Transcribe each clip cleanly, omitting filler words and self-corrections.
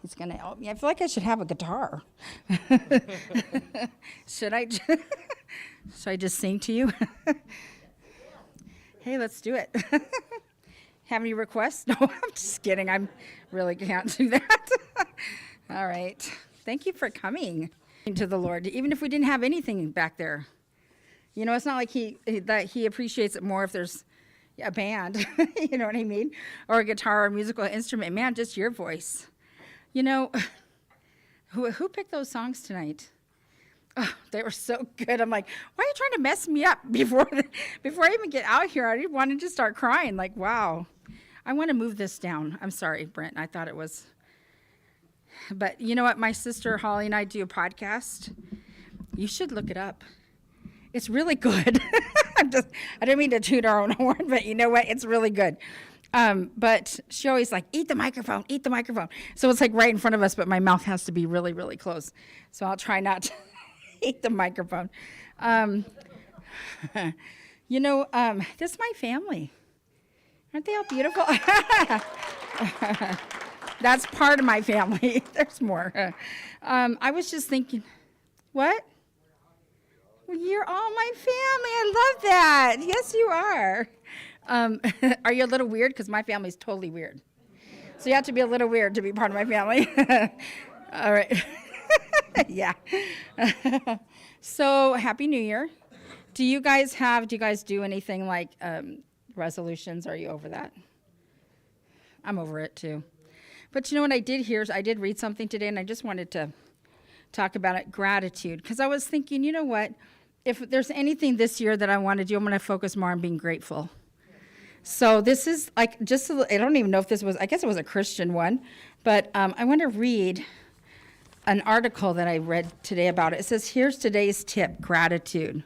He's going to help me. I feel like I should have a guitar. Should I just sing to you? Hey, let's do it. Have any requests? No, I'm just kidding. I really can't do that. All right. Thank you for coming to the Lord, even if we didn't have anything back there. You know, it's not like that he appreciates it more if there's a band, you know what I mean? Or a guitar or a musical instrument. Man, just your voice. You know, who picked those songs tonight? Oh, they were so good. I'm like, why are you trying to mess me up before I even get out here? I wanted to start crying. Like, wow. I want to move this down. I'm sorry, Brent. I thought it was. But you know what? My sister Holly and I do a podcast. You should look it up. It's really good. I don't mean to toot our own horn, but you know what? It's really good. But she always like, eat the microphone. So it's like right in front of us, but my mouth has to be really, really close. So I'll try not to eat the microphone. You know, this is my family. Aren't they all beautiful? That's part of my family. There's more. I was just thinking, what? Well, you're all my family. I love that. Yes, you are. Are you a little weird? Because my family's totally weird. So you have to be a little weird to be part of my family. All right. Yeah. So happy New Year. Do you guys do anything like resolutions? Are you over that? I'm over it too. But you know what I did hear is I did read something today, and I just wanted to talk about it, gratitude. Because I was thinking, you know what? If there's anything this year that I want to do, I'm going to focus more on being grateful. So this is like I don't even know if this was, I guess it was a Christian one, but I want to read an article that I read today about it. It says, here's today's tip, gratitude.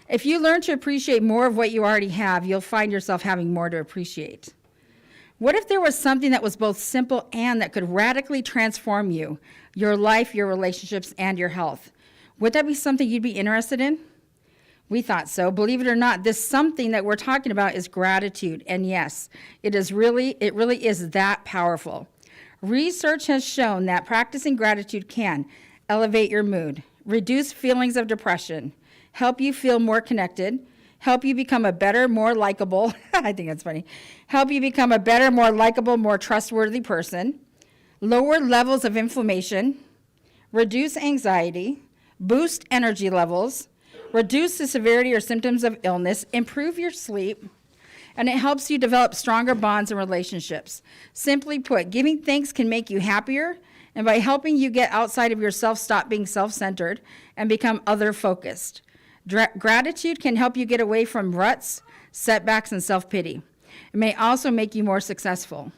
If you learn to appreciate more of what you already have, you'll find yourself having more to appreciate. What if there was something that was both simple and that could radically transform you, your life, your relationships, and your health? Would that be something you'd be interested in? We thought so. Believe it or not, this something that we're talking about is gratitude. And yes, it really is that powerful. Research has shown that practicing gratitude can elevate your mood, reduce feelings of depression, help you feel more connected, help you become a better, more likable, I think that's funny, help you become a better, more likable, more trustworthy person, lower levels of inflammation, reduce anxiety, boost energy levels, reduce the severity or symptoms of illness, improve your sleep, and it helps you develop stronger bonds and relationships. Simply put, giving thanks can make you happier, and by helping you get outside of yourself, stop being self-centered and become other-focused. Gratitude can help you get away from ruts, setbacks, and self-pity. It may also make you more successful.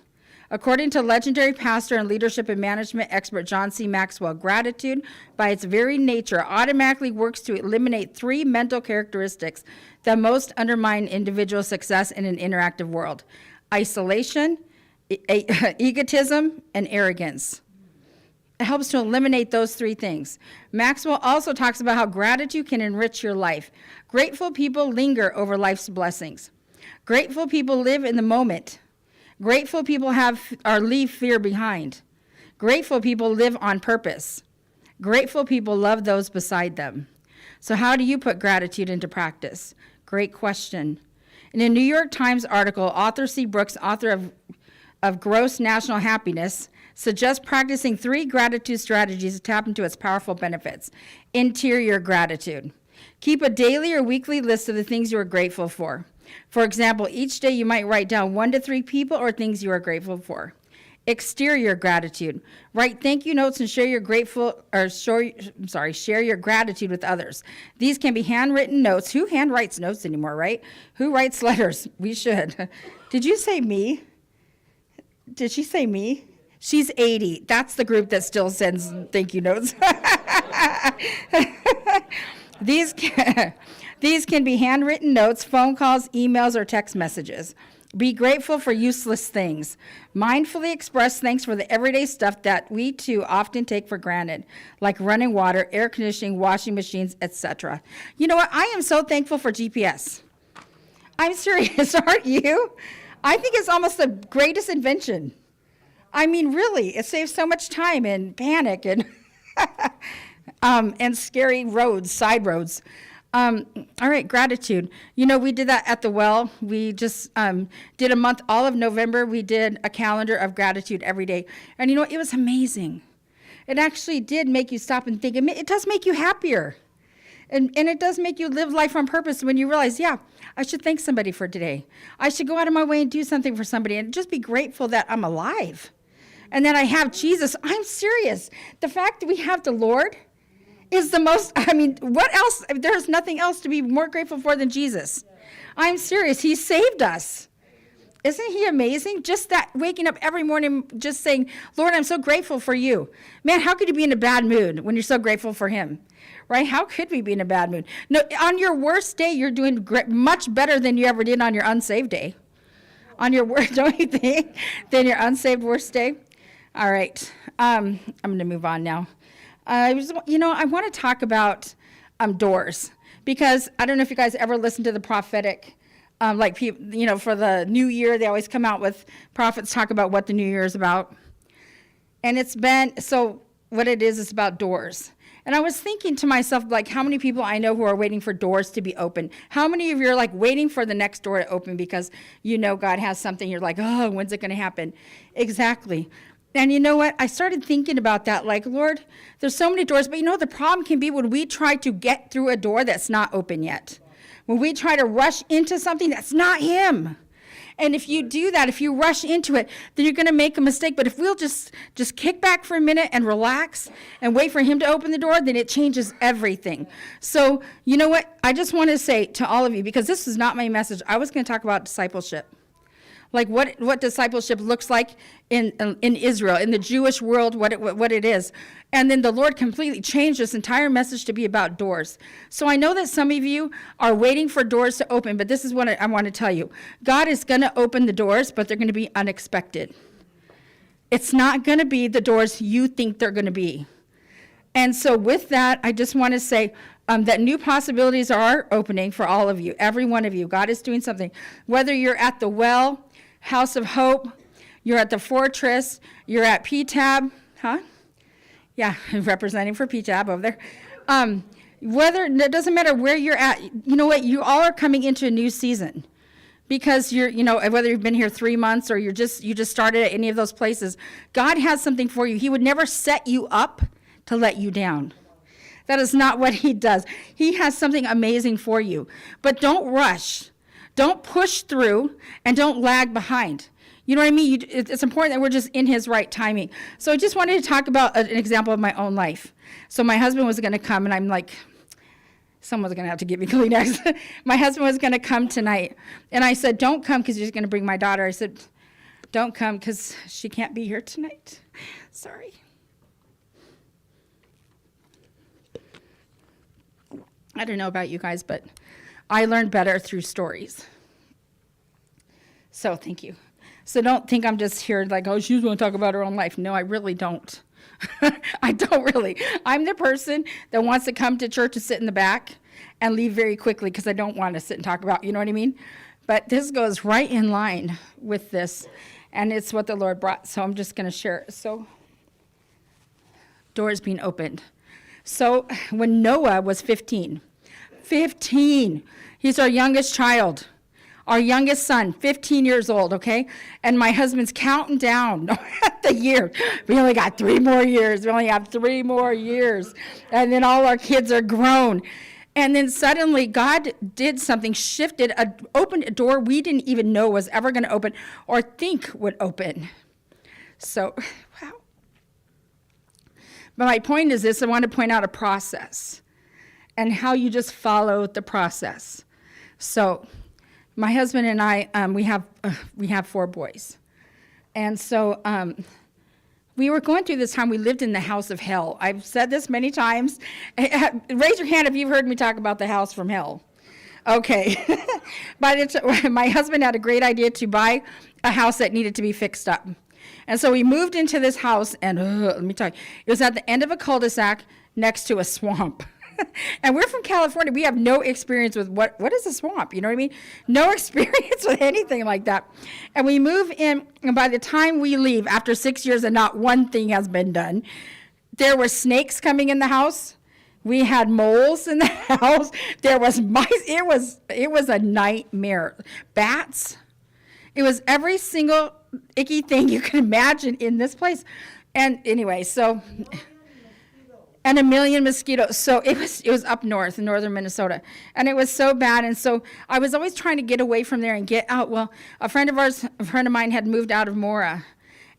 According to legendary pastor and leadership and management expert John C. Maxwell, gratitude, by its very nature, automatically works to eliminate 3 mental characteristics that most undermine individual success in an interactive world: isolation, egotism, and arrogance. It helps to eliminate those 3 things. Maxwell also talks about how gratitude can enrich your life. Grateful people linger over life's blessings. Grateful people live in the moment. Grateful people leave fear behind. Grateful people live on purpose. Grateful people love those beside them. So how do you put gratitude into practice? Great question. In a New York Times article, author C. Brooks, author of Gross National Happiness, suggests practicing 3 gratitude strategies to tap into its powerful benefits. Interior gratitude. Keep a daily or weekly list of the things you are grateful for. For example, each day you might write down 1 to 3 people or things you are grateful for. Exterior gratitude. Write thank you notes and share your gratitude with others. These can be handwritten notes. Who handwrites notes anymore, right? Who writes letters? We should. Did you say me? Did she say me? She's 80. That's the group that still sends thank you notes. These can be handwritten notes, phone calls, emails, or text messages. Be grateful for useless things. Mindfully express thanks for the everyday stuff that we too often take for granted, like running water, air conditioning, washing machines, etc. You know what? I am so thankful for GPS. I'm serious, aren't you? I think it's almost the greatest invention. I mean, really, it saves so much time and panic and scary roads, side roads. All right, gratitude. We did that at the well. We just did a month, all of November, we did a calendar of gratitude every day. And it was amazing. It actually did make you stop and think. It does make you happier. And it does make you live life on purpose when you realize, yeah, I should thank somebody for today. I should go out of my way and do something for somebody and just be grateful that I'm alive and that I have Jesus. I'm serious. The fact that we have the Lord is the most, what else? There's nothing else to be more grateful for than Jesus. I'm serious. He saved us. Isn't he amazing? Just that waking up every morning just saying, Lord, I'm so grateful for you. Man, how could you be in a bad mood when you're so grateful for him? Right? How could we be in a bad mood? No, on your worst day, you're doing much better than you ever did on your unsaved day. On your worst, don't you think? Than your unsaved worst day? All right. I'm going to move on now. I want to talk about doors, because I don't know if you guys ever listen to the prophetic, like people, for the new year, they always come out with prophets talk about what the new year is about. And what it is about doors. And I was thinking to myself, like, how many people I know who are waiting for doors to be open? How many of you are like waiting for the next door to open because God has something, you're like, oh, when's it going to happen? Exactly. And you know what? I started thinking about that, like, Lord, there's so many doors, but the problem can be when we try to get through a door that's not open yet. When we try to rush into something that's not him. And if you do that, if you rush into it, then you're going to make a mistake. But if we'll just kick back for a minute and relax and wait for him to open the door, then it changes everything. So you know what? I just want to say to all of you, because this is not my message, I was going to talk about discipleship. Like what discipleship looks like in Israel, in the Jewish world, what it is. And then the Lord completely changed this entire message to be about doors. So I know that some of you are waiting for doors to open, but this is what I want to tell you. God is going to open the doors, but they're going to be unexpected. It's not going to be the doors you think they're going to be. And so with that, I just want to say that new possibilities are opening for all of you, every one of you. God is doing something. Whether you're at the well, House of Hope, you're at the Fortress, you're at PTAB, huh? Yeah, representing for PTAB over there. It doesn't matter where you're at. You know what? You all are coming into a new season, because you're, whether you've been here 3 months or you just started at any of those places, God has something for you. He would never set you up to let you down. That is not what he does. He has something amazing for you. But don't rush. Don't push through, and don't lag behind. You know what I mean? It's important that we're just in his right timing. So I just wanted to talk about an example of my own life. So my husband was going to come, and I'm like, someone's going to have to give me Kleenex. My husband was going to come tonight. And I said, don't come because you're just going to bring my daughter. I said, don't come because she can't be here tonight. Sorry. I don't know about you guys, but I learned better through stories. So thank you. So don't think I'm just here like, oh, she's going to talk about her own life. No, I really don't. I don't really. I'm the person that wants to come to church and sit in the back and leave very quickly because I don't want to sit and talk about, you know what I mean? But this goes right in line with this, and it's what the Lord brought. So I'm just going to share it. So doors being opened. So when Noah was 15, he's our youngest child, our youngest son, 15 years old, okay? And my husband's counting down the year. We only got 3 more years. We only have 3 more years. And then all our kids are grown. And then suddenly God did something, shifted, opened a door we didn't even know was ever going to open or think would open. So, wow. But my point is this, I want to point out a process and how you just follow the process. So my husband and I, we have 4 boys. And so we were going through this time, we lived in the house of hell. I've said this many times. Raise your hand if you've heard me talk about the house from hell. Okay. But my husband had a great idea to buy a house that needed to be fixed up. And so we moved into this house, and let me tell you, it was at the end of a cul-de-sac next to a swamp. And we're from California. We have no experience with what is a swamp? You know what I mean? No experience with anything like that. And we move in, and by the time we leave, after 6 years and not one thing has been done, there were snakes coming in the house. We had moles in the house. There was mice. It was a nightmare. Bats. It was every single icky thing you can imagine in this place. And anyway, so, and a million mosquitoes. So it was up north in northern Minnesota. And it was so bad. And so I was always trying to get away from there and get out. Well, a friend of mine had moved out of Mora.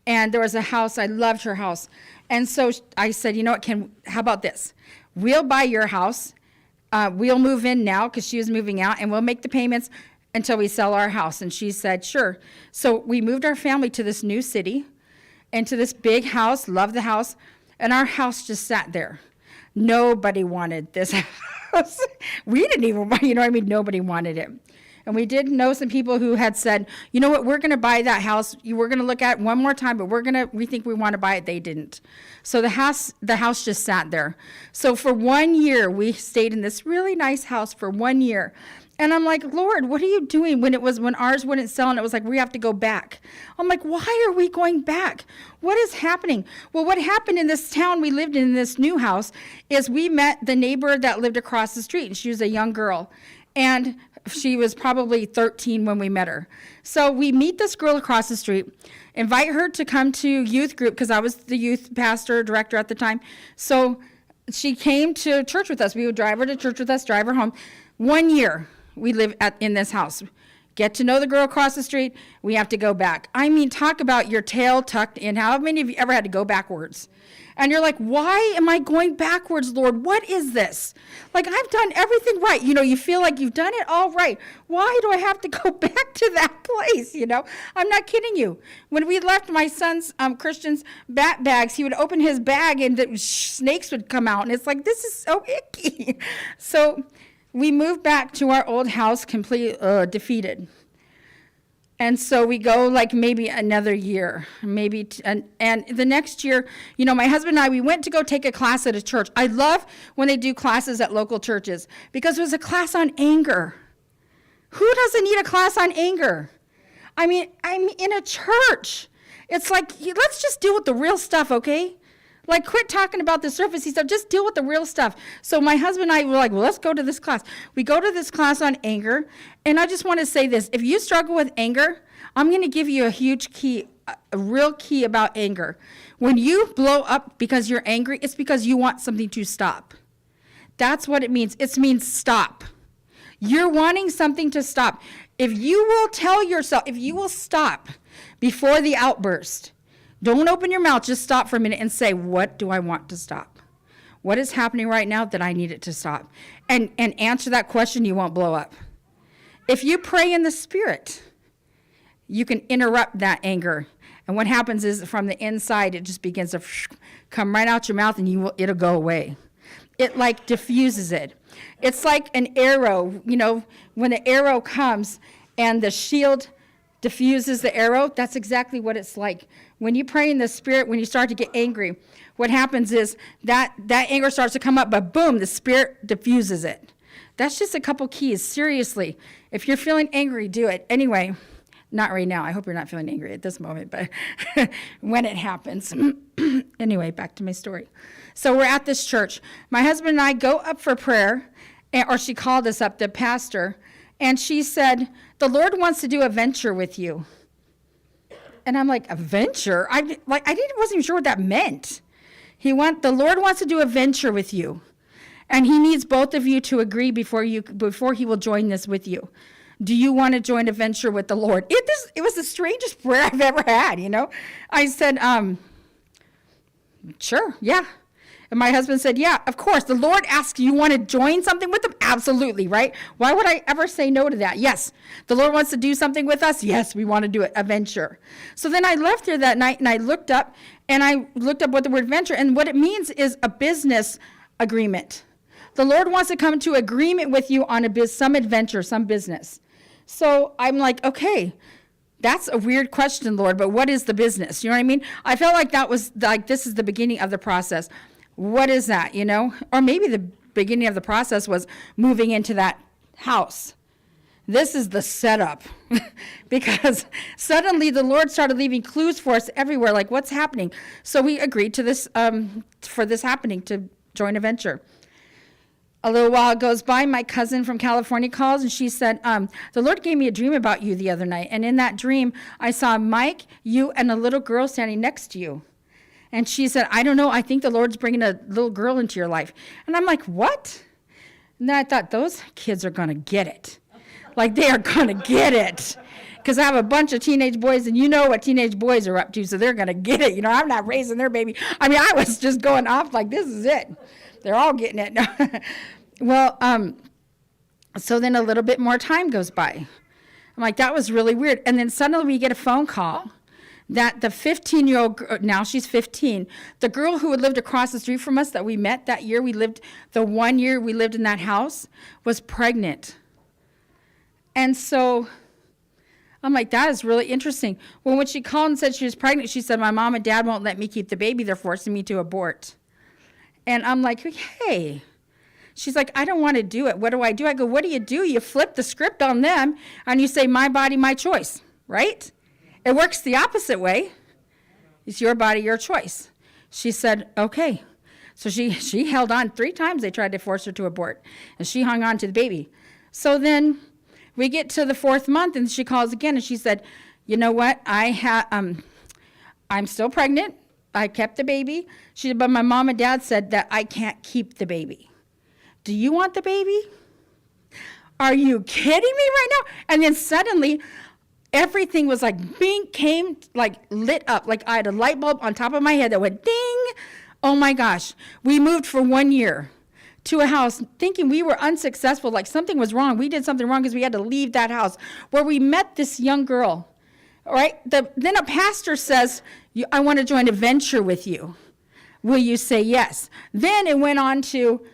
And there was a house. I loved her house. And so I said, you know what, how about this? We'll buy your house. We'll move in now because she was moving out. And we'll make the payments until we sell our house. And she said, sure. So we moved our family to this new city, into this big house, loved the house, and our house just sat there. Nobody wanted this house. We didn't even, you know what I mean? Nobody wanted it. And we did know some people who had said, you know what, we're going to buy that house. We're going to look at it one more time, but we think we want to buy it. They didn't. So the house just sat there. So for 1 year, we stayed in this really nice house for 1 year. And I'm like, Lord, what are you doing? When ours wouldn't sell and it was like, we have to go back. I'm like, why are we going back? What is happening? Well, what happened in this town we lived in this new house is we met the neighbor that lived across the street. And she was a young girl. And she was probably 13 when we met her. So we meet this girl across the street, invite her to come to youth group because I was the youth pastor director at the time. So she came to church with us. We would drive her to church with us, drive her home. 1 year. We live in this house. Get to know the girl across the street. We have to go back. I mean, talk about your tail tucked in. How many of you ever had to go backwards? And you're like, why am I going backwards, Lord? What is this? Like, I've done everything right. You know, you feel like you've done it all right. Why do I have to go back to that place? You know, I'm not kidding you. When we left my son's Christian's bat bags, he would open his bag and the snakes would come out. And it's like, this is so icky. So we moved back to our old house completely defeated. And so we go like maybe another year, and the next year, you know, my husband and I, we went to go take a class at a church. I love when they do classes at local churches because it was a class on anger. Who doesn't need a class on anger? I mean, I'm in a church. It's like, let's just deal with the real stuff, okay? Like, quit talking about the surfacey stuff. Just deal with the real stuff. So my husband and I were like, well, let's go to this class. We go to this class on anger. And I just want to say this. If you struggle with anger, I'm going to give you a huge key, a real key about anger. When you blow up because you're angry, it's because you want something to stop. That's what it means. It means stop. You're wanting something to stop. If you will tell yourself, if you will stop before the outburst, don't open your mouth, just stop for a minute and say, what do I want to stop? What is happening right now that I need it to stop? And answer that question, you won't blow up. If you pray in the Spirit, you can interrupt that anger. And what happens is from the inside, it just begins to come right out your mouth and it'll go away. It like diffuses it. It's like an arrow, you know, when the arrow comes and the shield diffuses the arrow, that's exactly what it's like. When you pray in the Spirit, when you start to get angry, what happens is that anger starts to come up, but boom, the Spirit diffuses it. That's just a couple keys. Seriously, if you're feeling angry, do it. Anyway, not right now. I hope you're not feeling angry at this moment, but when it happens. Anyway, back to my story. So we're at this church. My husband and I go up for prayer, or she called us up, the pastor, and she said, the Lord wants to do a venture with you. And I'm like, a venture? Wasn't even sure what that meant. The Lord wants to do a venture with you. And he needs both of you to agree before he will join this with you. Do you want to join a venture with the Lord? It was the strangest prayer I've ever had, you know. I said, sure, yeah. And my husband said, yeah, of course. The Lord asks, you want to join something with him? Absolutely, right? Why would I ever say no to that? Yes. The Lord wants to do something with us? Yes, we want to do it, a venture. So then I left there that night and I looked up what the word venture, and what it means is a business agreement. The Lord wants to come to agreement with you on some adventure, some business. So I'm like, okay, that's a weird question, Lord, but what is the business? You know what I mean? I felt like that was like, this is the beginning of the process. What is that, you know? Or maybe beginning of the process was moving into that house. This is the setup because suddenly the Lord started leaving clues for us everywhere, like what's happening. So we agreed to this, for this happening, to join a venture. A little while goes by, my cousin from California calls, and she said, the Lord gave me a dream about you the other night. And in that dream, I saw Mike, you, and a little girl standing next to you. And she said, I don't know, I think the Lord's bringing a little girl into your life. And I'm like, what? And then I thought, those kids are going to get it. Like, they are going to get it. Because I have a bunch of teenage boys, and you know what teenage boys are up to, so they're going to get it. You know, I'm not raising their baby. I mean, I was just going off like, this is it. They're all getting it. Well, so then a little bit more time goes by. I'm like, that was really weird. And then suddenly we get a phone call that the 15-year-old, now she's 15, the girl who had lived across the street from us that we met that year, the 1 year we lived in that house, was pregnant. And so I'm like, that is really interesting. Well, when she called and said she was pregnant, she said, my mom and dad won't let me keep the baby. They're forcing me to abort. And I'm like, hey. She's like, I don't want to do it. What do? I go, what do? You flip the script on them and you say, my body, my choice, right? It works the opposite way. It's your body, your choice. She said, okay. So she held on 3 times. They tried to force her to abort, and she hung on to the baby. So then we get to the 4th month, and she calls again, and she said, you know what? I'm still pregnant. I kept the baby. She said, but my mom and dad said that I can't keep the baby. Do you want the baby? Are you kidding me right now? And then suddenly, everything was like came like lit up. Like I had a light bulb on top of my head that went ding. Oh my gosh. We moved for 1 year to a house thinking we were unsuccessful, like something was wrong. We did something wrong because we had to leave that house where we met this young girl. All right. Then a pastor says, I want to join a venture with you. Will you say yes? Then it went on to,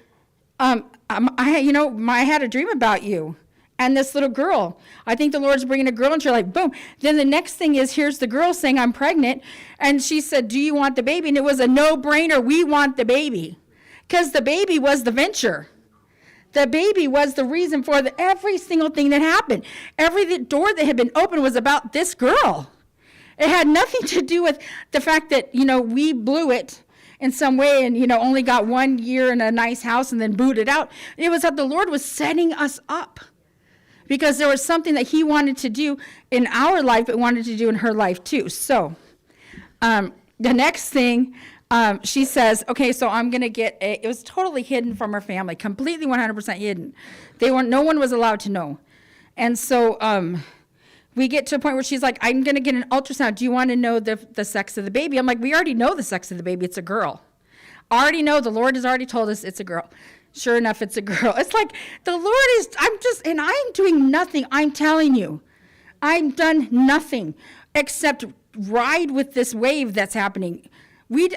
I had a dream about you and this little girl. I think the Lord's bringing a girl into your life. Boom. Then the next thing is, here's the girl saying, I'm pregnant. And she said, do you want the baby? And it was a no-brainer. We want the baby. Because the baby was the venture. The baby was the reason for every single thing that happened. Every door that had been opened was about this girl. It had nothing to do with the fact that, we blew it in some way and, only got 1 year in a nice house and then booted out. It was that the Lord was setting us up because there was something that he wanted to do in our life, but wanted to do in her life too. So the next thing, she says, okay, so I'm going to get it was totally hidden from her family, completely 100% hidden. No one was allowed to know. And so we get to a point where she's like, I'm going to get an ultrasound. Do you want to know the sex of the baby? I'm like, we already know the sex of the baby. It's a girl. Already know. The Lord has already told us it's a girl. Sure enough, it's a girl. It's like the Lord is, and I'm doing nothing. I'm telling you, I've done nothing except ride with this wave that's happening.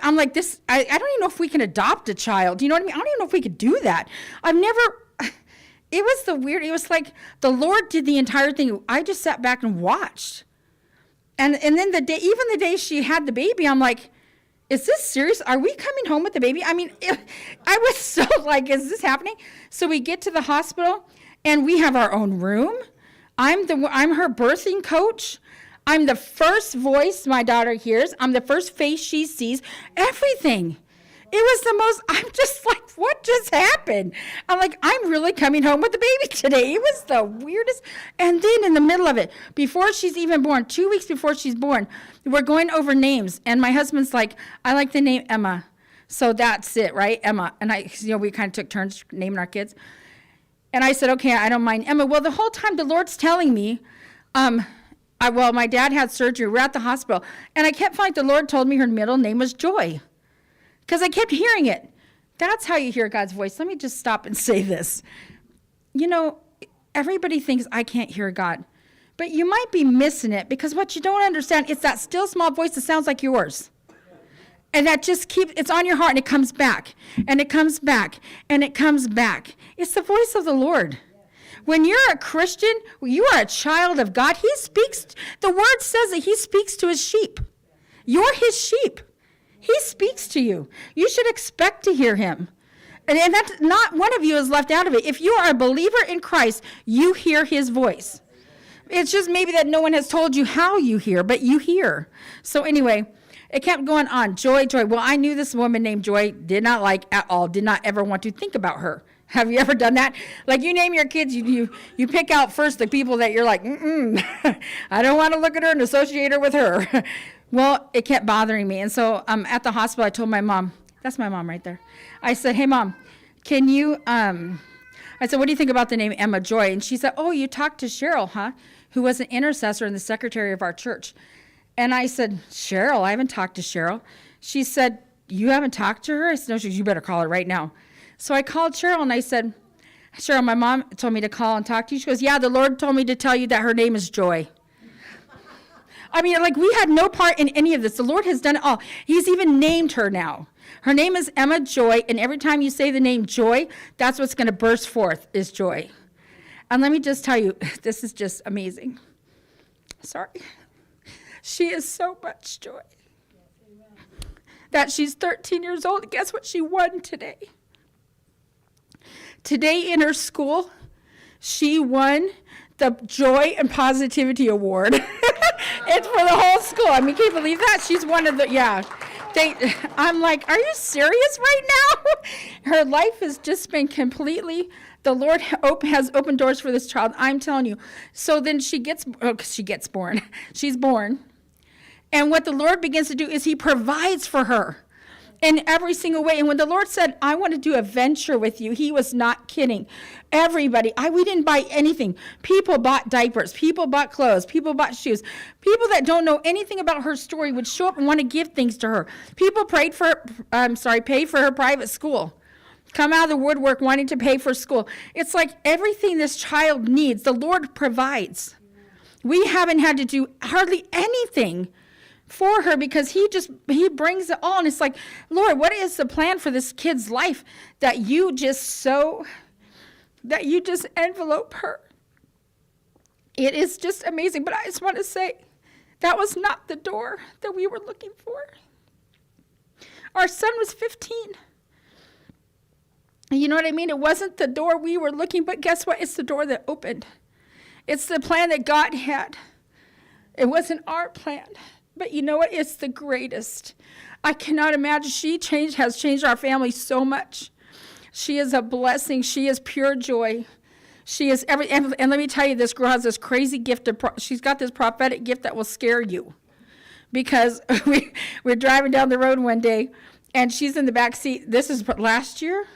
I'm like this, I don't even know if we can adopt a child. You know what I mean? I don't even know if we could do that. It was like the Lord did the entire thing. I just sat back and watched. And then the day she had the baby, I'm like, is this serious? Are we coming home with the baby? I mean, I was so like, is this happening? So we get to the hospital and we have our own room. I'm her birthing coach. I'm the first voice my daughter hears. I'm the first face she sees. Everything. It was I'm just like, what just happened? I'm like, I'm really coming home with the baby today. It was the weirdest. And then in the middle of it, before she's even born, 2 weeks before she's born, we're going over names. And my husband's like, I like the name Emma. So that's it, right? Emma. And we kind of took turns naming our kids. And I said, okay, I don't mind Emma. Well, the whole time the Lord's telling me, my dad had surgery. We're at the hospital. And I kept finding the Lord told me her middle name was Joy. Because I kept hearing it. That's how you hear God's voice. Let me just stop and say this. Everybody thinks I can't hear God. But you might be missing it because what you don't understand, it's that still small voice that sounds like yours. And that just it's on your heart and it comes back. And it comes back. And it comes back. It's the voice of the Lord. When you're a Christian, you are a child of God. He speaks. The word says that he speaks to his sheep. You're his sheep. He speaks to you. You should expect to hear him. And that's not one of you is left out of it. If you are a believer in Christ, you hear his voice. It's just maybe that no one has told you how you hear, but you hear. So anyway, it kept going on. Joy, Joy. Well, I knew this woman named Joy, did not like at all, did not ever want to think about her. Have you ever done that? Like you name your kids, you pick out first the people that you're like, I don't want to look at her and associate her with her. Well, it kept bothering me. And so at the hospital, I told my mom, that's my mom right there. I said, hey, Mom, can you, I said, what do you think about the name Emma Joy? And she said, oh, you talked to Cheryl, huh? Who was an intercessor and the secretary of our church. And I said, Cheryl? I haven't talked to Cheryl. She said, you haven't talked to her? I said, no, she said, you better call her right now. So I called Cheryl and I said, Cheryl, my mom told me to call and talk to you. She goes, yeah, the Lord told me to tell you that her name is Joy. I mean, like we had no part in any of this. The Lord has done it all. He's even named her now. Her name is Emma Joy, and every time you say the name Joy, that's what's going to burst forth is joy. And let me just tell you, this is just amazing. Sorry. She is so much joy. That she's 13 years old. Guess what she won today? Today in her school, she won the Joy and Positivity Award. It's for the whole school. I mean, can you believe that? She's one of the, yeah. I'm like, are you serious right now? Her life has just been completely, the Lord has opened doors for this child. I'm telling you. So then she's born. She's born. And what the Lord begins to do is he provides for her in every single way. And when the Lord said, I want to do a venture with you, he was not kidding. Everybody, we didn't buy anything. People bought diapers. People bought clothes. People bought shoes. People that don't know anything about her story would show up and want to give things to her. People paid for her private school. Come out of the woodwork wanting to pay for school. It's like everything this child needs, the Lord provides. We haven't had to do hardly anything for her because he brings it all. And it's like, Lord, what is the plan for this kid's life that you just envelope her? It is just amazing. But I just want to say that was not the door that we were looking for. Our son was 15. You know what I mean? It wasn't the door we were looking, but guess what? It's the door that opened. It's the plan that God had. It wasn't our plan. But you know what? It's the greatest. I cannot imagine. Has changed our family so much. She is a blessing. She is pure joy. She is and let me tell you, this girl has this crazy gift. She's got this prophetic gift that will scare you. Because we're driving down the road one day, and she's in the back seat. This is last year.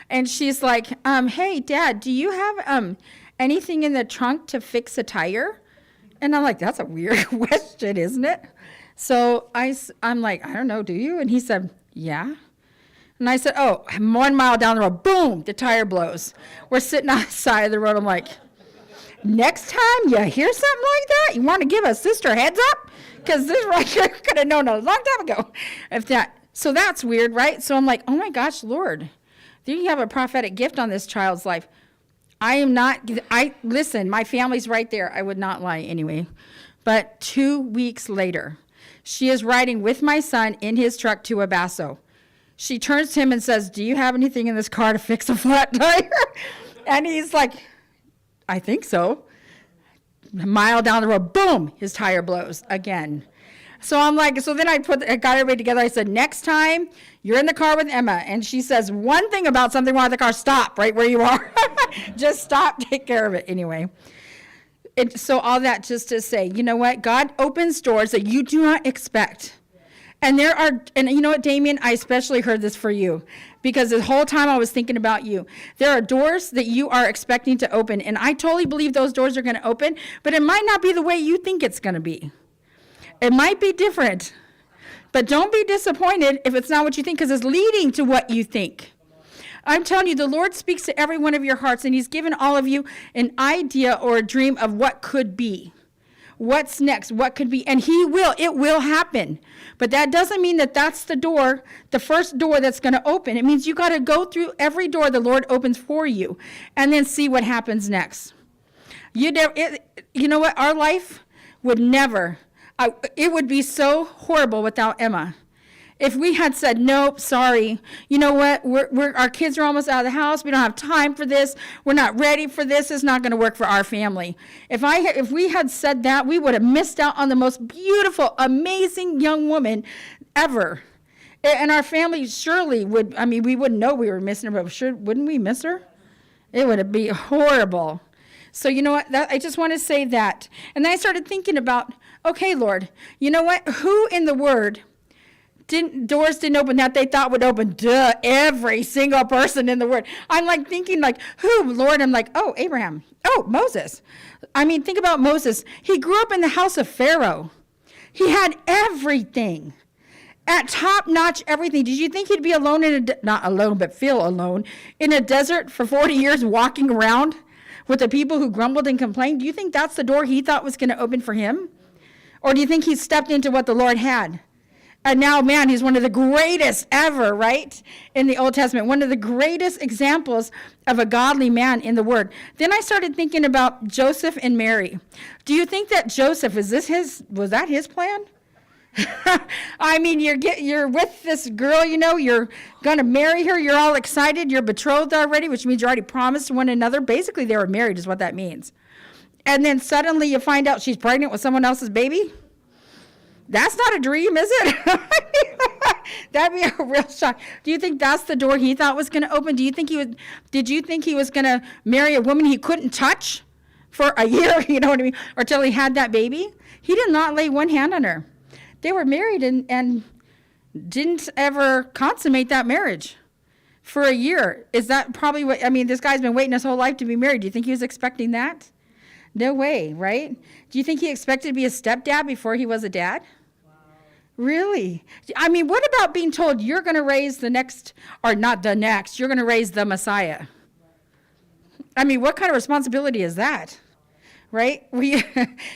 And she's like, hey, Dad, do you have anything in the trunk to fix a tire? And I'm like, that's a weird question, isn't it? So I'm like, I don't know, do you? And he said, yeah. And I said, 1 mile down the road, boom, the tire blows. We're sitting on the side of the road. I'm like, next time you hear something like that, you want to give a sister a heads up? Because this right here could have known a long time ago. So that's weird, right? So I'm like, oh my gosh, Lord, you have a prophetic gift on this child's life. Listen, my family's right there. I would not lie anyway. But 2 weeks later, she is riding with my son in his truck to Abaso. She turns to him and says, do you have anything in this car to fix a flat tire? And he's like, I think so. A mile down the road, boom, his tire blows again. So I'm like, so then I got everybody together. I said, next time you're in the car with Emma and she says one thing about something wrong with the car, stop right where you are. Just stop, take care of it anyway. So all that just to say, you know what? God opens doors that you do not expect. And and you know what, Damien? I especially heard this for you because the whole time I was thinking about you. There are doors that you are expecting to open, and I totally believe those doors are going to open, but it might not be the way you think it's going to be. It might be different, but don't be disappointed if it's not what you think because it's leading to what you think. I'm telling you, the Lord speaks to every one of your hearts, and he's given all of you an idea or a dream of what could be. What's next? What could be? And it will happen. But that doesn't mean that that's the door, the first door that's going to open. It means you got to go through every door the Lord opens for you and then see what happens next. You know what? Our life would never, it would be so horrible without Emma. If we had said, nope, sorry, you know what, our kids are almost out of the house, we don't have time for this, we're not ready for this, it's not going to work for our family. If we had said that, we would have missed out on the most beautiful, amazing young woman ever. And our family surely would, we wouldn't know we were missing her, but wouldn't we miss her? It would be horrible. So you know what, I just want to say that. And then I started thinking about, okay, Lord, you know what, who in the Word doors didn't open that they thought would open? Duh, every single person in the Word. I'm like thinking like, who, Lord? I'm like, oh, Abraham. Oh, Moses. Think about Moses. He grew up in the house of Pharaoh. He had everything. At top-notch everything. Did you think he'd be alone not alone, but feel alone, in a desert for 40 years walking around with the people who grumbled and complained? Do you think that's the door he thought was going to open for him? Or do you think he stepped into what the Lord had? And now, man, he's one of the greatest ever, right? In the Old Testament, one of the greatest examples of a godly man in the Word. Then I started thinking about Joseph and Mary. Do you think that Joseph, was that his plan? You're with this girl, you're going to marry her. You're all excited. You're betrothed already, which means you already promised one another. Basically, they were married is what that means. And then suddenly you find out she's pregnant with someone else's baby. That's not a dream, is it? That'd be a real shock. Do you think that's the door he thought was going to open? Did you think he was going to marry a woman he couldn't touch for a year, you know what I mean? Or till he had that baby? He did not lay one hand on her. They were married and didn't ever consummate that marriage for a year. Is that probably what, this guy's been waiting his whole life to be married. Do you think he was expecting that? No way, right? Do you think he expected to be a stepdad before he was a dad? Wow. Really? What about being told you're going to raise you're going to raise the Messiah? What kind of responsibility is that? Right?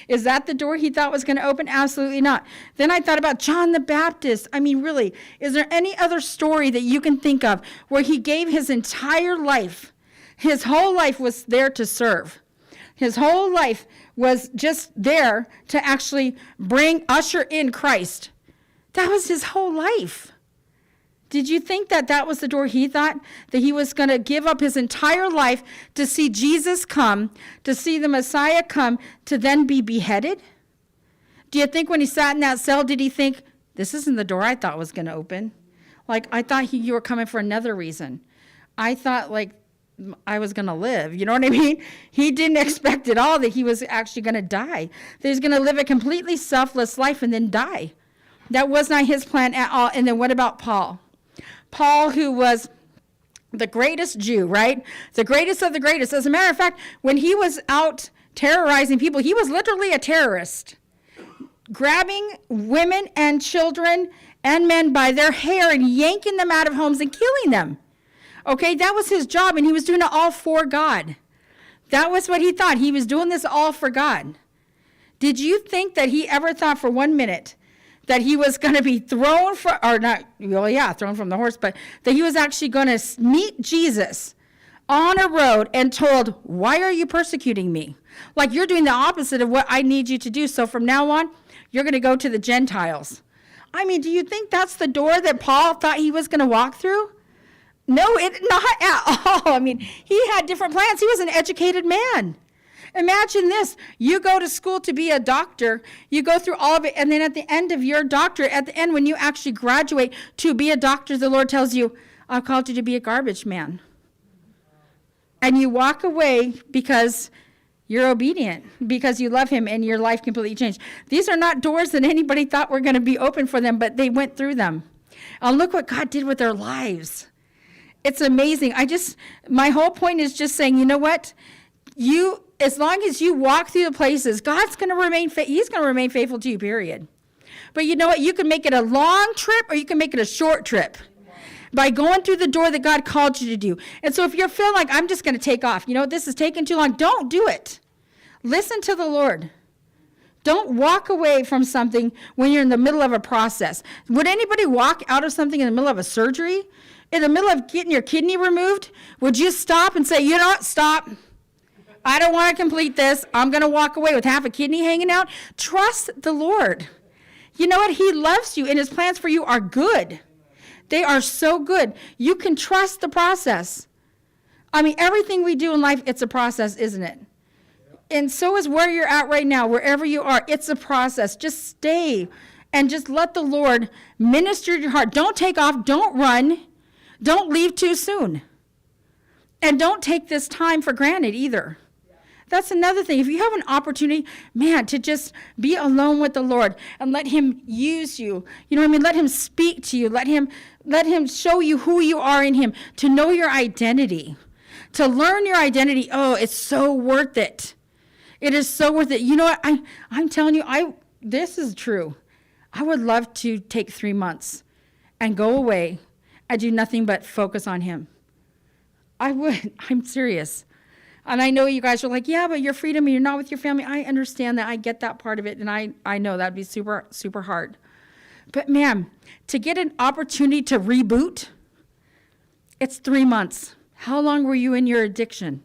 Is that the door he thought was going to open? Absolutely not. Then I thought about John the Baptist. Really, is there any other story that you can think of where he gave his entire life? His whole life was there to serve. His whole life was just there to actually usher in Christ. That was his whole life. Did you think that was the door he thought? That he was going to give up his entire life to see Jesus come, to see the Messiah come, to then be beheaded? Do you think when he sat in that cell, did he think, this isn't the door I thought was going to open? I thought you were coming for another reason. I thought I was going to live. You know what I mean? He didn't expect at all that he was actually going to die. That he was going to live a completely selfless life and then die. That was not his plan at all. And then what about Paul? Paul, who was the greatest Jew, right? The greatest of the greatest. As a matter of fact, when he was out terrorizing people, he was literally a terrorist, grabbing women and children and men by their hair and yanking them out of homes and killing them. Okay, that was his job, and he was doing it all for God. That was what he thought. He was doing this all for God. Did you think that he ever thought for 1 minute that he was going to be thrown from the horse, but that he was actually going to meet Jesus on a road and told, why are you persecuting me? You're doing the opposite of what I need you to do. So from now on, you're going to go to the Gentiles. Do you think that's the door that Paul thought he was going to walk through? No, not at all. He had different plans. He was an educated man. Imagine this. You go to school to be a doctor. You go through all of it. And then at the end of your doctorate, at the end when you actually graduate to be a doctor, the Lord tells you, I've called you to be a garbage man. And you walk away because you're obedient, because you love him and your life completely changed. These are not doors that anybody thought were going to be open for them, but they went through them. And look what God did with their lives. It's amazing. My whole point is just saying, you know what? As long as you walk through the places, God's going to he's going to remain faithful to you, period. But you know what? You can make it a long trip or you can make it a short trip by going through the door that God called you to do. And so if you're feeling like, I'm just going to take off, this is taking too long, don't do it. Listen to the Lord. Don't walk away from something when you're in the middle of a process. Would anybody walk out of something in the middle of a surgery? In the middle of getting your kidney removed? Would you stop and say, stop. I don't want to complete this. I'm going to walk away with half a kidney hanging out. Trust the Lord. You know what? He loves you, and his plans for you are good. They are so good. You can trust the process. I mean, everything we do in life, it's a process, isn't it? And so is where you're at right now, wherever you are. It's a process. Just stay and just let the Lord minister to your heart. Don't take off. Don't run. Don't leave too soon. And don't take this time for granted either. That's another thing. If you have an opportunity, man, to just be alone with the Lord and let him use you, you know what I mean? Let him speak to you. Let him show you who you are in him, to know your identity, to learn your identity. Oh, it's so worth it. It is so worth it. You know what? I'm telling you, this is true. I would love to take 3 months and go away and do nothing but focus on him. I would. I'm serious. And I know you guys are like, yeah, but your freedom and you're not with your family. I understand that. I get that part of it. And I know that'd be super, super hard. But man, to get an opportunity to reboot, it's 3 months. How long were you in your addiction?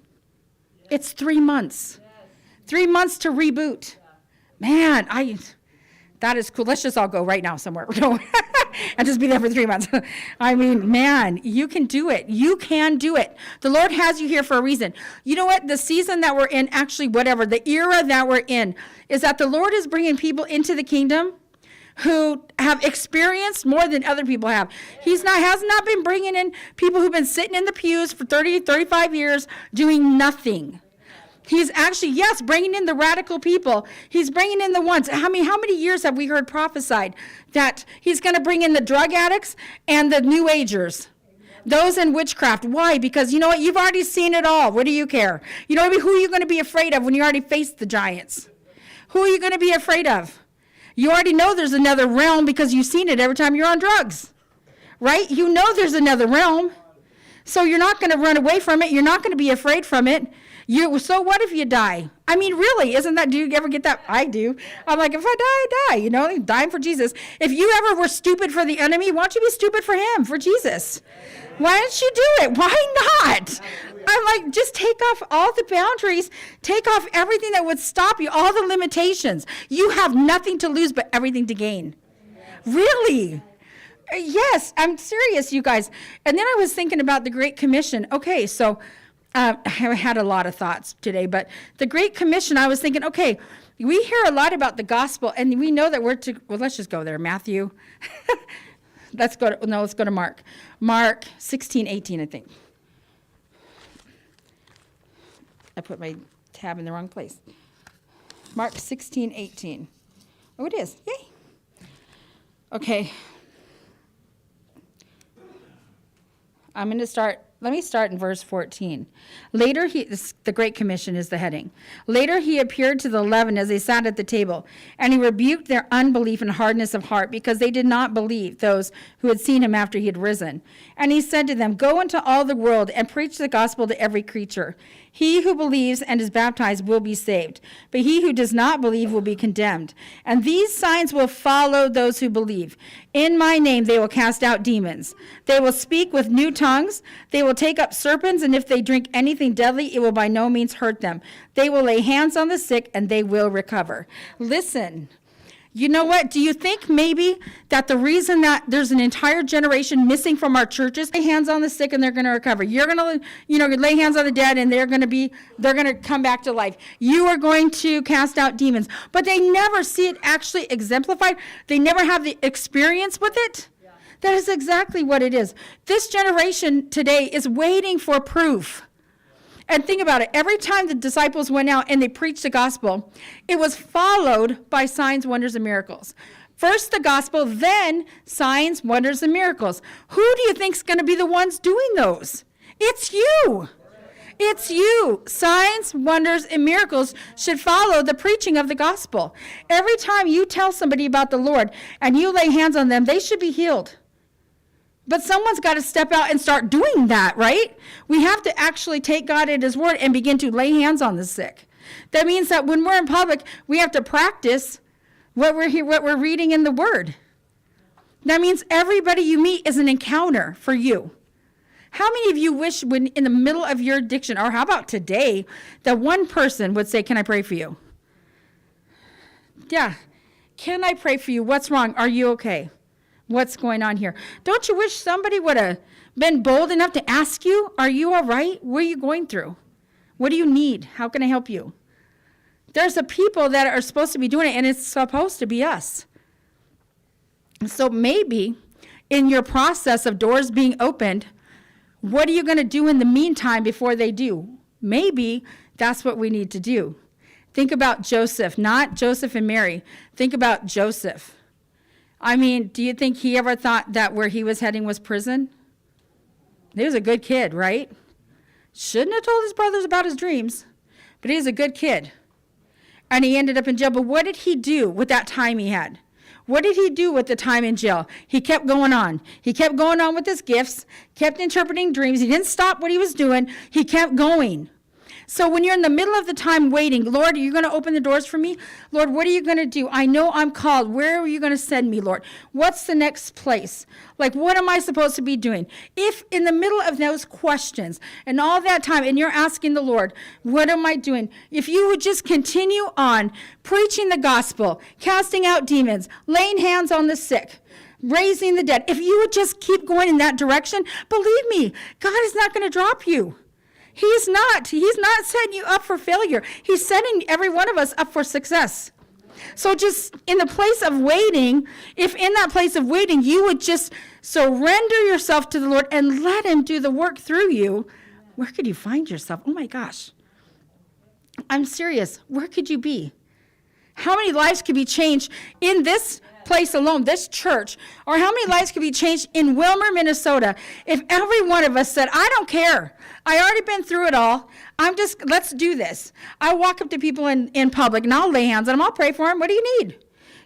It's 3 months. 3 months to reboot. Man, that is cool. Let's just all go right now somewhere. And just be there for 3 months. I mean, man, you can do it. You can do it. The Lord has you here for a reason. You know what? The season that we're in, actually, whatever, the era that we're in, is that the Lord is bringing people into the kingdom who have experienced more than other people have. Has not been bringing in people who've been sitting in the pews for 30, 35 years doing nothing. He's actually, yes, bringing in the radical people. He's bringing in the ones. How many years have we heard prophesied that he's going to bring in the drug addicts and the New Agers, those in witchcraft? Why? Because you know what? You've already seen it all. What do you care? You know what I mean? Who are you going to be afraid of when you already faced the giants? Who are you going to be afraid of? You already know there's another realm because you've seen it every time you're on drugs, right? You know there's another realm. So you're not going to run away from it. You're not going to be afraid from it. So what if you die? I mean, really, isn't that, do you ever get that? I do. I'm like, if I die, I die, you know, dying for Jesus. If you ever were stupid for the enemy, why don't you be stupid for him, for Jesus? Why don't you do it? Why not? I'm like, just take off all the boundaries, take off everything that would stop you, all the limitations. You have nothing to lose but everything to gain. Really? Yes, I'm serious, you guys. And then I was thinking about the Great Commission. Okay, so I had a lot of thoughts today, but the Great Commission, I was thinking, okay, we hear a lot about the gospel, and we know that let's just go there. Matthew. Let's go to Mark. Mark 16:18, I think. I put my tab in the wrong place. Mark 16:18. Oh, it is. Yay. Okay. Let me start in verse 14. Later, the Great Commission is the heading. Later, he appeared to the 11 as they sat at the table, and he rebuked their unbelief and hardness of heart because they did not believe those who had seen him after he had risen. And he said to them, "Go into all the world and preach the gospel to every creature. He who believes and is baptized will be saved, but he who does not believe will be condemned. And these signs will follow those who believe. In my name they will cast out demons. They will speak with new tongues. They will take up serpents, and if they drink anything deadly, it will by no means hurt them. They will lay hands on the sick, and they will recover." Listen. You know what? Do you think maybe that the reason that there's an entire generation missing from our churches, lay hands on the sick and they're going to recover. You're going to, lay hands on the dead and they're going to come back to life. You are going to cast out demons. But they never see it actually exemplified. They never have the experience with it. Yeah. That is exactly what it is. This generation today is waiting for proof. And think about it. Every time the disciples went out and they preached the gospel, it was followed by signs, wonders, and miracles. First the gospel, then signs, wonders, and miracles. Who do you think is going to be the ones doing those? It's you. It's you. Signs, wonders, and miracles should follow the preaching of the gospel. Every time you tell somebody about the Lord and you lay hands on them, they should be healed. But someone's got to step out and start doing that, right? We have to actually take God at his word and begin to lay hands on the sick. That means that when we're in public, we have to practice what we're reading in the word. That means everybody you meet is an encounter for you. How many of you wish when in the middle of your addiction, or how about today, that one person would say, "Can I pray for you?" Yeah. Can I pray for you? What's wrong? Are you okay? What's going on here? Don't you wish somebody would have been bold enough to ask you, are you all right? What are you going through? What do you need? How can I help you? There's a people that are supposed to be doing it, and it's supposed to be us. So maybe in your process of doors being opened, what are you going to do in the meantime before they do? Maybe that's what we need to do. Think about Joseph, not Joseph and Mary. Think about Joseph. I mean, do you think he ever thought that where he was heading was prison? He was a good kid, right? Shouldn't have told his brothers about his dreams, but he was a good kid. And he ended up in jail. But what did he do with that time he had? What did he do with the time in jail? He kept going on. He kept going on with his gifts, kept interpreting dreams. He didn't stop what he was doing. He kept going. So when you're in the middle of the time waiting, Lord, are you going to open the doors for me? Lord, what are you going to do? I know I'm called. Where are you going to send me, Lord? What's the next place? Like, what am I supposed to be doing? If in the middle of those questions and all that time, and you're asking the Lord, what am I doing? If you would just continue on preaching the gospel, casting out demons, laying hands on the sick, raising the dead, if you would just keep going in that direction, believe me, God is not going to drop you. He's not setting you up for failure. He's setting every one of us up for success. So just in the place of waiting, if in that place of waiting, you would just surrender yourself to the Lord and let him do the work through you, where could you find yourself? Oh my gosh. I'm serious. Where could you be? How many lives could be changed in this place alone, this church, or how many lives could be changed in Wilmer, Minnesota, if every one of us said, I don't care. I already been through it all. Let's do this. I walk up to people in public and I'll lay hands on them. I'll pray for them. What do you need?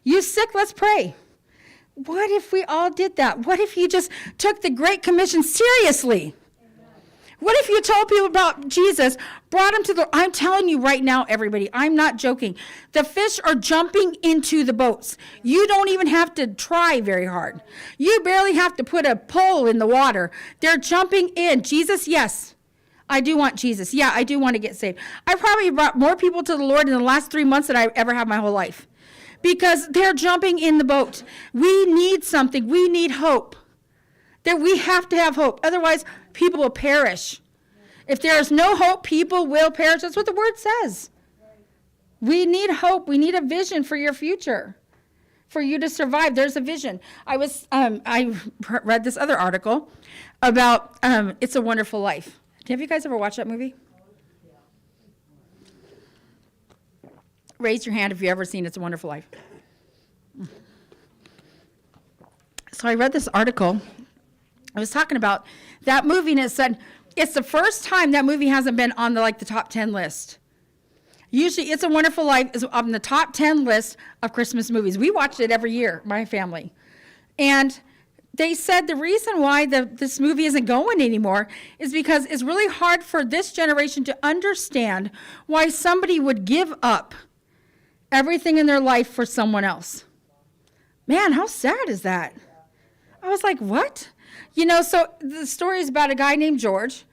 You sick? Let's pray. What if we all did that? What if you just took the Great Commission seriously? What if you told people about Jesus, brought them to the, I'm telling you right now, everybody, I'm not joking. The fish are jumping into the boats. You don't even have to try very hard. You barely have to put a pole in the water. They're jumping in. Jesus, yes. I do want Jesus. Yeah, I do want to get saved. I probably brought more people to the Lord in the last 3 months than I ever have my whole life. Because they're jumping in the boat. We need something. We need hope. That we have to have hope. Otherwise, people will perish. If there is no hope, people will perish. That's what the word says. We need hope. We need a vision for your future. For you to survive. There's a vision. I read this other article about It's a Wonderful Life. Have you guys ever watched that movie? Raise your hand if you've ever seen It's a Wonderful Life. So I read this article. I was talking about that movie, and it said it's the first time that movie hasn't been on the top 10 list. Usually, It's a Wonderful Life is on the top 10 list of Christmas movies. We watched it every year, my family. And they said the reason why this movie isn't going anymore is because it's really hard for this generation to understand why somebody would give up everything in their life for someone else. Man, how sad is that? I was like, what? So the story is about a guy named George,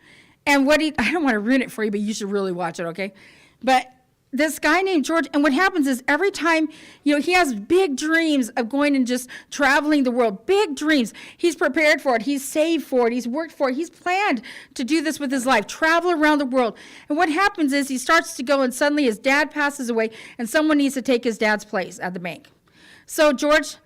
and I don't want to ruin it for you, but you should really watch it, okay? But this guy named George, and what happens is every time, he has big dreams of going and just traveling the world, big dreams. He's prepared for it. He's saved for it. He's worked for it. He's planned to do this with his life, travel around the world. And what happens is he starts to go, and suddenly his dad passes away, and someone needs to take his dad's place at the bank. So George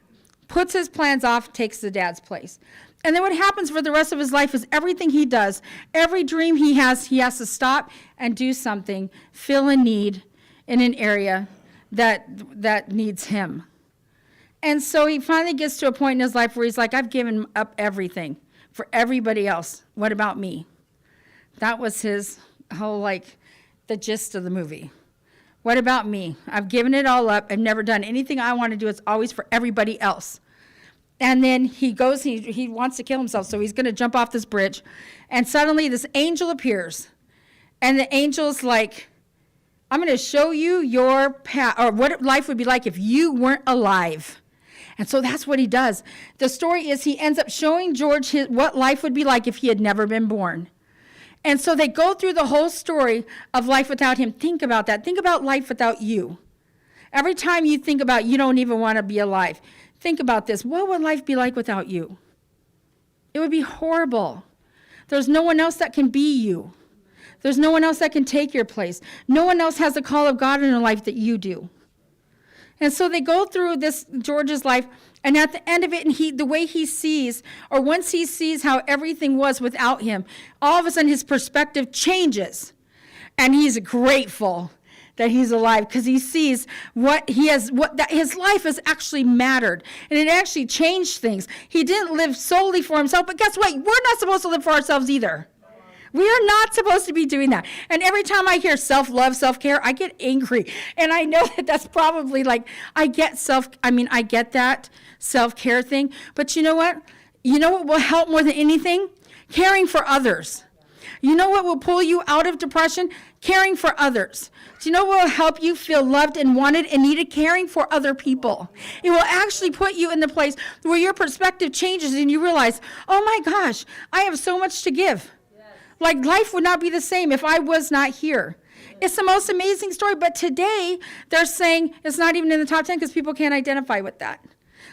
puts his plans off, takes the dad's place. And then what happens for the rest of his life is everything he does, every dream he has to stop and do something, fill a need in an area that needs him. And so he finally gets to a point in his life where he's like, I've given up everything for everybody else. What about me? That was his whole, the gist of the movie. What about me? I've given it all up. I've never done anything I want to do. It's always for everybody else. And then he goes, he wants to kill himself, so he's going to jump off this bridge. And suddenly this angel appears. And the angel's like, I'm going to show you your path, or what life would be like if you weren't alive. And so that's what he does. The story is he ends up showing George what life would be like if he had never been born. And so they go through the whole story of life without him. Think about that. Think about life without you. Every time you think about you don't even want to be alive, think about this. What would life be like without you? It would be horrible. There's no one else that can be you. There's no one else that can take your place. No one else has the call of God in their life that you do. And so they go through this, George's life, and at the end of it, and the way he sees, or once he sees how everything was without him, all of a sudden his perspective changes. And he's grateful that he's alive because he sees that his life has actually mattered. And it actually changed things. He didn't live solely for himself, but guess what? We're not supposed to live for ourselves either. We are not supposed to be doing that. And every time I hear self-love, self-care, I get angry. And I know that that's probably like, I get that self-care thing. But you know what? You know what will help more than anything? Caring for others. You know what will pull you out of depression? Caring for others. Do you know what will help you feel loved and wanted and needed? Caring for other people. It will actually put you in the place where your perspective changes and you realize, oh my gosh, I have so much to give. Like life would not be the same if I was not here. It's the most amazing story, but today they're saying it's not even in the top 10 because people can't identify with that.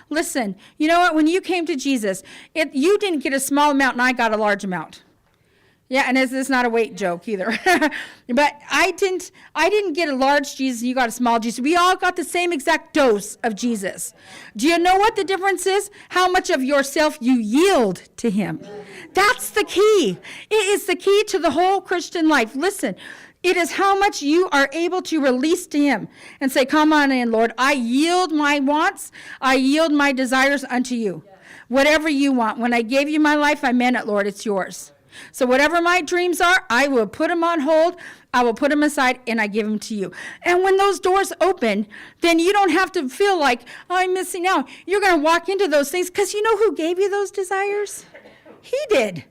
Listen, you know what? When you came to Jesus, you didn't get a small amount and I got a large amount. Yeah, and this is not a weight joke either. But I didn't get a large Jesus, you got a small Jesus. We all got the same exact dose of Jesus. Do you know what the difference is? How much of yourself you yield to him. That's the key. It is the key to the whole Christian life. Listen, it is how much you are able to release to him and say, come on in, Lord. I yield my wants. I yield my desires unto you. Whatever you want. When I gave you my life, I meant it, Lord. It's yours. So whatever my dreams are, I will put them on hold, I will put them aside, and I give them to you. And when those doors open, then you don't have to feel like, oh, I'm missing out. You're going to walk into those things because you know who gave you those desires? He did.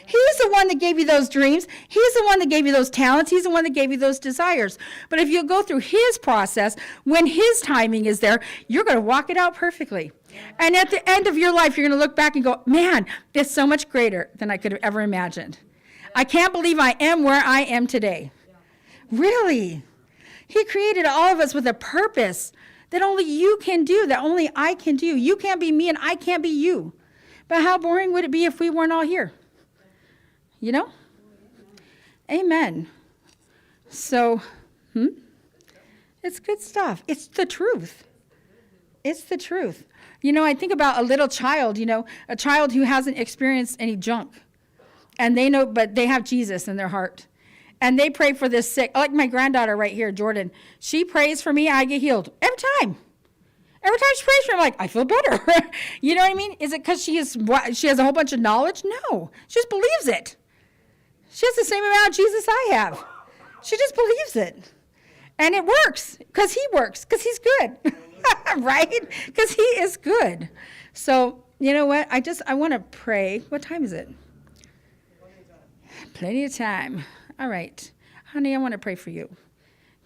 He's the one that gave you those dreams. He's the one that gave you those talents. He's the one that gave you those desires. But if you go through his process, when his timing is there, you're going to walk it out perfectly. And at the end of your life, you're going to look back and go, man, it's so much greater than I could have ever imagined. I can't believe I am where I am today. Really? He created all of us with a purpose that only you can do, that only I can do. You can't be me and I can't be you. But how boring would it be if we weren't all here? You know? Amen. So, it's good stuff. It's the truth. It's the truth. You know, I think about a little child, a child who hasn't experienced any junk. And they know, but they have Jesus in their heart. And they pray for this sick. Like my granddaughter right here, Jordan. She prays for me, I get healed. Every time. Every time she prays for me, I'm like, I feel better. You know what I mean? Is it because she has a whole bunch of knowledge? No. She just believes it. She has the same amount of Jesus I have. She just believes it. And it works because he works, because he's good. Right? Because he is good. So, you know what? I want to pray. What time is it? Plenty of time. All right. Honey, I want to pray for you.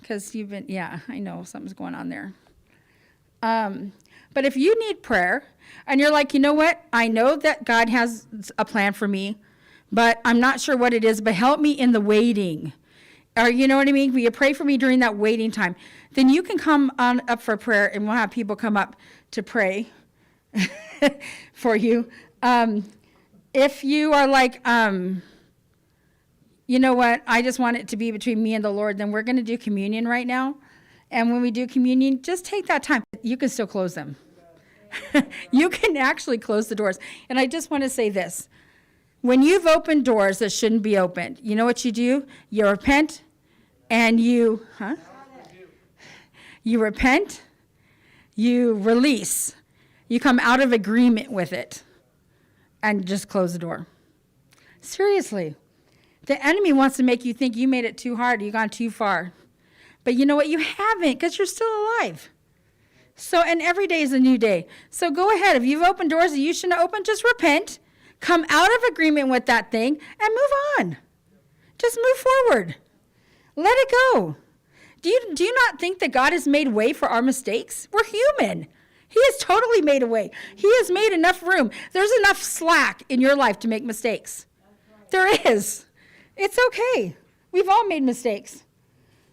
Because I know something's going on there. But if you need prayer, and you're like, you know what? I know that God has a plan for me, but I'm not sure what it is, but help me in the waiting. Or you know what I mean? Will you pray for me during that waiting time? Then you can come on up for prayer, and we'll have people come up to pray for you. If you are like, you know what? I just want it to be between me and the Lord, then we're going to do communion right now. And when we do communion, just take that time. You can still close them. You can actually close the doors. And I just want to say this. When you've opened doors that shouldn't be opened, you know what you do? You repent and you repent, you release, you come out of agreement with it and just close the door. Seriously. The enemy wants to make you think you made it too hard, you've gone too far. But you know what? You haven't, because you're still alive. So, and every day is a new day. So go ahead. If you've opened doors that you shouldn't open, just repent. Come out of agreement with that thing and move on. Just move forward. Let it go. Do you not think that God has made way for our mistakes? We're human. He has totally made a way. He has made enough room. There's enough slack in your life to make mistakes. There is. It's okay. We've all made mistakes.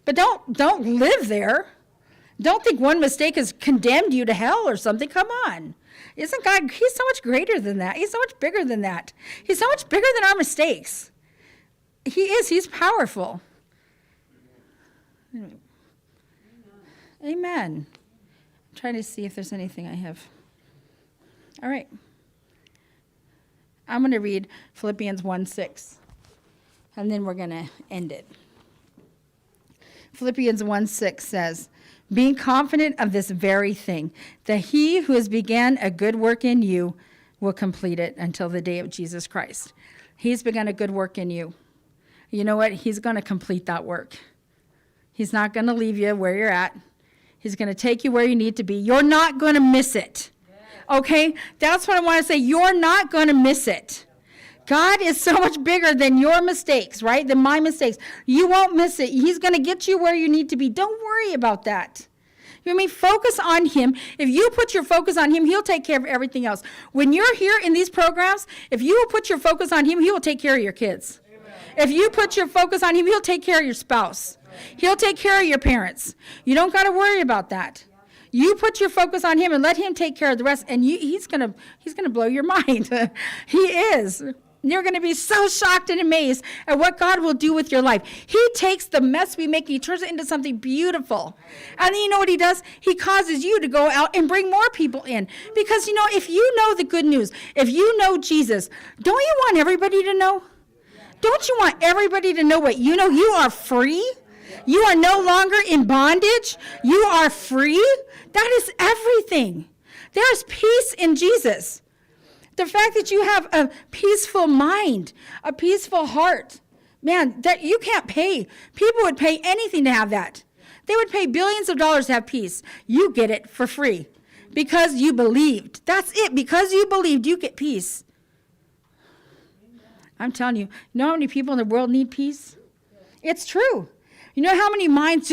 But don't live there. Don't think one mistake has condemned you to hell or something. Come on. Isn't God, he's so much greater than that. He's so much bigger than that. He's so much bigger than our mistakes. He is. He's powerful. Amen. I'm trying to see if there's anything I have. All right. I'm going to read Philippians 1:6, and then we're going to end it. Philippians 1:6 says, being confident of this very thing, that he who has begun a good work in you will complete it until the day of Jesus Christ. He's begun a good work in you. You know what? He's going to complete that work. He's not going to leave you where you're at. He's going to take you where you need to be. You're not going to miss it. Okay? That's what I want to say. You're not going to miss it. God is so much bigger than your mistakes, right? Than my mistakes. You won't miss it. He's going to get you where you need to be. Don't worry about that. You know what I mean? Focus on him. If you put your focus on him, he'll take care of everything else. When you're here in these programs, if you will put your focus on him, he will take care of your kids. Amen. If you put your focus on him, he'll take care of your spouse. He'll take care of your parents. You don't got to worry about that. You put your focus on him and let him take care of the rest, and he's gonna blow your mind. He is. You're going to be so shocked and amazed at what God will do with your life. He takes the mess we make and he turns it into something beautiful. And then you know what he does? He causes you to go out and bring more people in. Because, you know, if you know the good news, if you know Jesus, don't you want everybody to know? Don't you want everybody to know what you know? You are free. You are no longer in bondage. You are free. That is everything. There is peace in Jesus. The fact that you have a peaceful mind, a peaceful heart, man, that you can't pay. People would pay anything to have that. They would pay billions of dollars to have peace. You get it for free because you believed. That's it. Because you believed, you get peace. I'm telling you, you know how many people in the world need peace? It's true. You know how many minds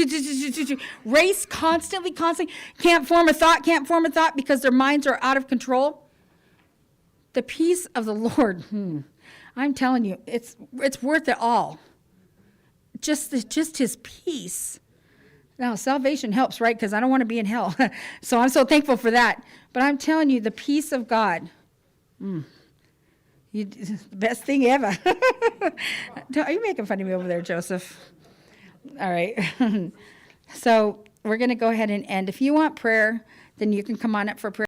race constantly, can't form a thought because their minds are out of control? The peace of the Lord, I'm telling you, it's worth it all. Just his peace. Now, salvation helps, right? Because I don't want to be in hell. So I'm so thankful for that. But I'm telling you, the peace of God, the best thing ever. Are you making fun of me over there, Joseph? All right. So we're going to go ahead and end. If you want prayer, then you can come on up for prayer.